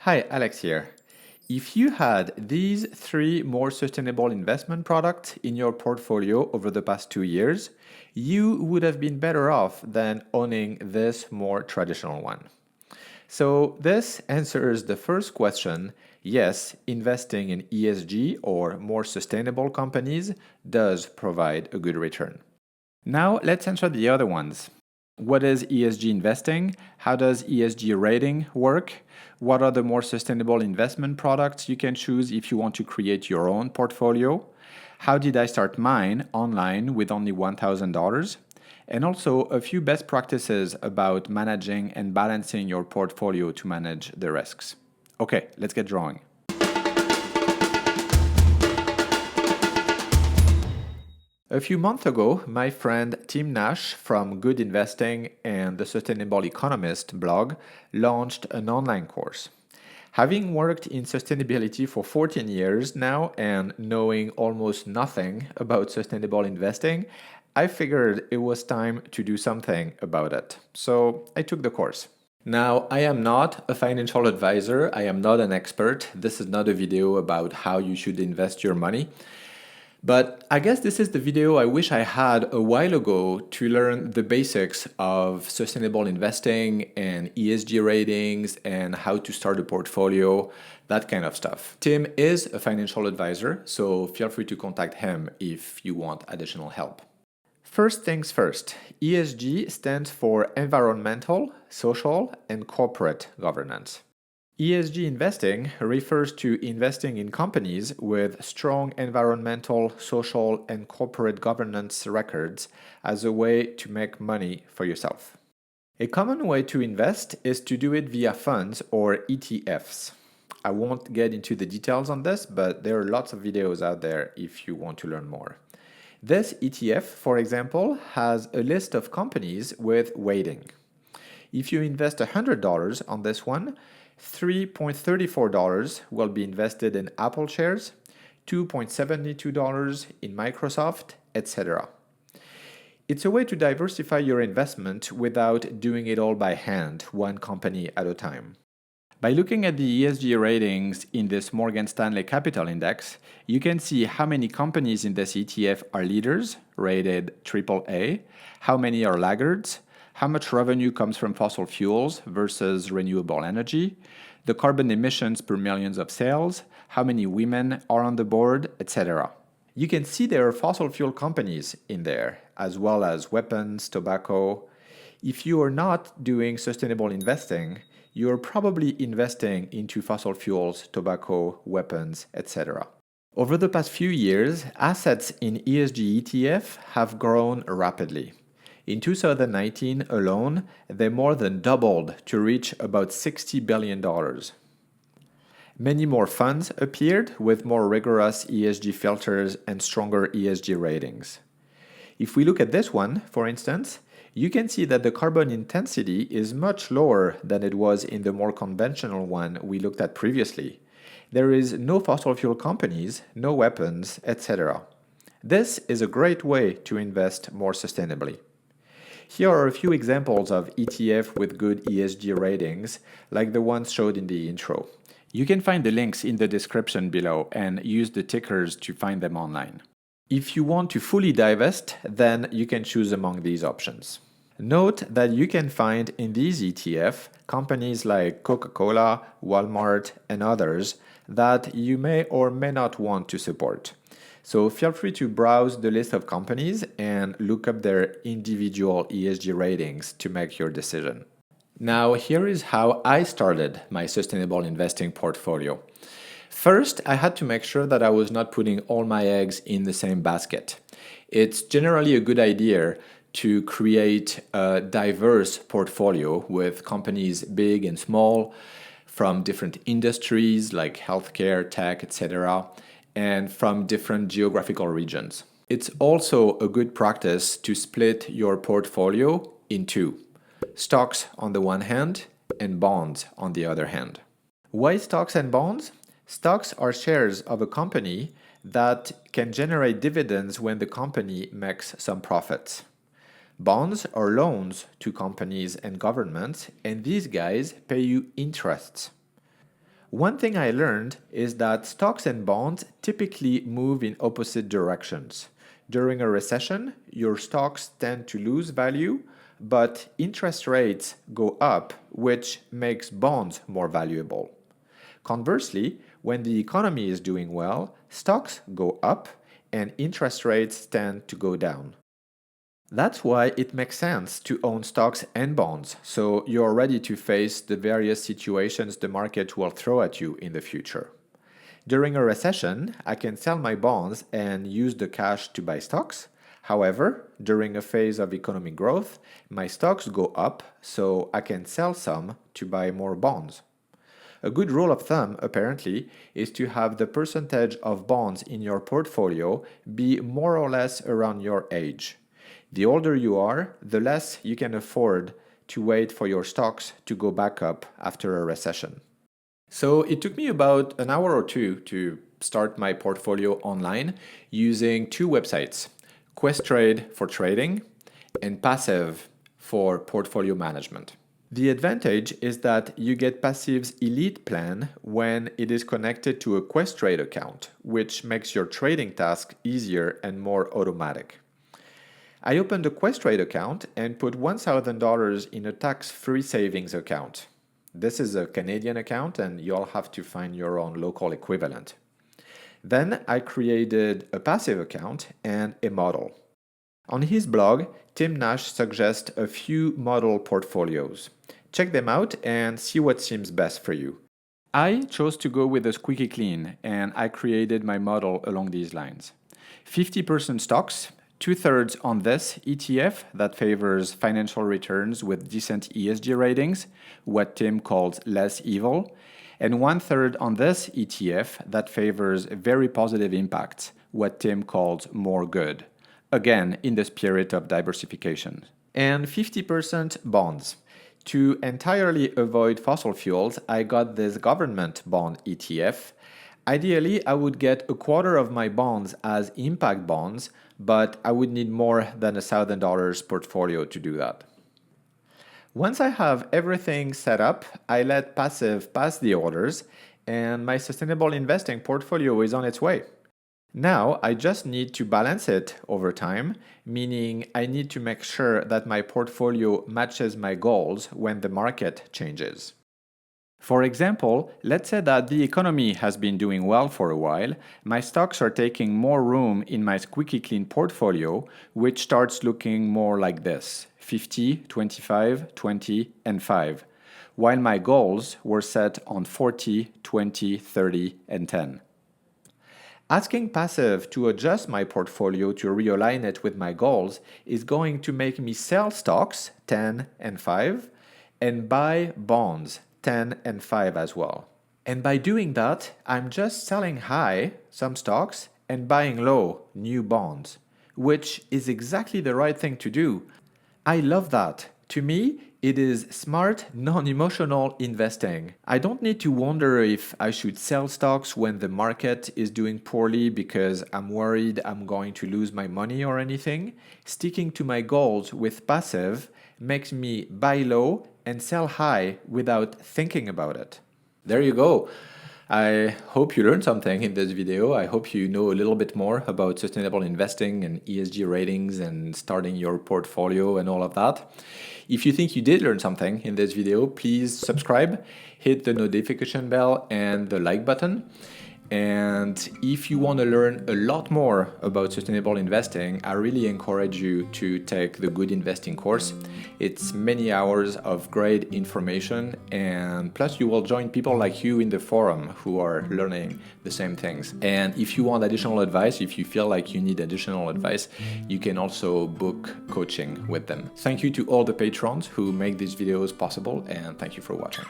Hi, Alex here. If you had these three more sustainable investment products in your portfolio over the past 2 years, you would have been better off than owning this more traditional one. So, this answers the first question. Yes, investing in ESG or more sustainable companies does provide a good return. Now, let's answer the other ones. What is ESG investing? How does ESG rating work? What are the more sustainable investment products you can choose if you want to create your own portfolio? How did I start mine online with only $1,000? And also a few best practices about managing and balancing your portfolio to manage the risks. Okay, let's get drawing. A few months ago, my friend Tim Nash from Good Investing and the Sustainable Economist blog launched an online course. Having worked in sustainability for 14 years now and knowing almost nothing about sustainable investing, I figured it was time to do something about it. So I took the course. Now, I am not a financial advisor. I am not an expert. This is not a video about how you should invest your money. But I guess this is the video I wish I had a while ago to learn the basics of sustainable investing and ESG ratings and how to start a portfolio, that kind of stuff. Tim is a financial advisor, so feel free to contact him if you want additional help. First things first, ESG stands for environmental, social, and corporate governance. ESG investing refers to investing in companies with strong environmental, social, and corporate governance records as a way to make money for yourself. A common way to invest is to do it via funds or ETFs. I won't get into the details on this, but there are lots of videos out there if you want to learn more. This ETF, for example, has a list of companies with weighting. If you invest $100 on this one, $3.34 will be invested in Apple shares, $2.72 in Microsoft, etc. It's a way to diversify your investment without doing it all by hand, one company at a time. By looking at the ESG ratings in this Morgan Stanley Capital Index, you can see how many companies in this ETF are leaders, rated AAA, how many are laggards, how much revenue comes from fossil fuels versus renewable energy, the carbon emissions per millions of sales, how many women are on the board, etc. You can see there are fossil fuel companies in there, as well as weapons, tobacco. If you are not doing sustainable investing, you are probably investing into fossil fuels, tobacco, weapons, etc. Over the past few years, assets in ESG ETF have grown rapidly. In 2019 alone, they more than doubled to reach about $60 billion. Many more funds appeared with more rigorous ESG filters and stronger ESG ratings. If we look at this one, for instance, you can see that the carbon intensity is much lower than it was in the more conventional one we looked at previously. There is no fossil fuel companies, no weapons, etc. This is a great way to invest more sustainably. Here are a few examples of ETF with good ESG ratings, like the ones showed in the intro. You can find the links in the description below and use the tickers to find them online. If you want to fully divest, then you can choose among these options. Note that you can find in these ETF companies like Coca-Cola, Walmart, and others that you may or may not want to support. So feel free to browse the list of companies and look up their individual ESG ratings to make your decision. Now, here is how I started my sustainable investing portfolio. First, I had to make sure that I was not putting all my eggs in the same basket. It's generally a good idea to create a diverse portfolio with companies big and small from different industries like healthcare, tech, etc., and from different geographical regions. It's also a good practice to split your portfolio in two: stocks on the one hand and bonds on the other hand. Why stocks and bonds? Stocks are shares of a company that can generate dividends when the company makes some profits. Bonds are loans to companies and governments, and these guys pay you interests. One thing I learned is that stocks and bonds typically move in opposite directions. During a recession, your stocks tend to lose value, but interest rates go up, which makes bonds more valuable. Conversely, when the economy is doing well, stocks go up and interest rates tend to go down. That's why it makes sense to own stocks and bonds, so you're ready to face the various situations the market will throw at you in the future. During a recession, I can sell my bonds and use the cash to buy stocks. However, during a phase of economic growth, my stocks go up, so I can sell some to buy more bonds. A good rule of thumb, apparently, is to have the percentage of bonds in your portfolio be more or less around your age. The older you are, the less you can afford to wait for your stocks to go back up after a recession. So it took me about an hour or two to start my portfolio online using two websites, Questrade for trading and Passive for portfolio management. The advantage is that you get Passive's Elite plan when it is connected to a Questrade account, which makes your trading task easier and more automatic. I opened a Questrade account and put $1,000 in a tax-free savings account. This is a Canadian account and you'll have to find your own local equivalent. Then I created a passive account and a model. On his blog, Tim Nash suggests a few model portfolios. Check them out and see what seems best for you. I chose to go with a squeaky clean and I created my model along these lines. 50% stocks, 2/3 on this ETF that favors financial returns with decent ESG ratings, what Tim calls less evil, and 1/3 on this ETF that favors very positive impacts, what Tim calls more good. Again, in the spirit of diversification. And 50% bonds. To entirely avoid fossil fuels, I got this government bond ETF. Ideally, I would get a quarter of my bonds as impact bonds, but I would need more than $1,000 portfolio to do that. Once I have everything set up, I let Passive pass the orders, and my sustainable investing portfolio is on its way. Now, I just need to balance it over time, meaning I need to make sure that my portfolio matches my goals when the market changes. For example, let's say that the economy has been doing well for a while, my stocks are taking more room in my squeaky clean portfolio, which starts looking more like this, 50, 25, 20, and 5, while my goals were set on 40, 20, 30, and 10. Asking Passive to adjust my portfolio to realign it with my goals is going to make me sell stocks, 10 and 5, and buy bonds, 10 and 5 as well. And by doing that, I'm just selling high, some stocks, and buying low, new bonds, which is exactly the right thing to do. I love that. To me, it is smart, non-emotional investing. I don't need to wonder if I should sell stocks when the market is doing poorly because I'm worried I'm going to lose my money or anything. Sticking to my goals with Passive makes me buy low and sell high without thinking about it. There you go. I hope you learned something in this video. I hope you know a little bit more about sustainable investing and ESG ratings and starting your portfolio and all of that. If you think you did learn something in this video, please subscribe, hit the notification bell and the like button. And if you want to learn a lot more about sustainable investing, I really encourage you to take the Good Investing course. It's many hours of great information, and plus you will join people like you in the forum who are learning the same things. And if you want additional advice, if you feel like you need additional advice, you can also book coaching with them. Thank you to all the patrons who make these videos possible, and thank you for watching.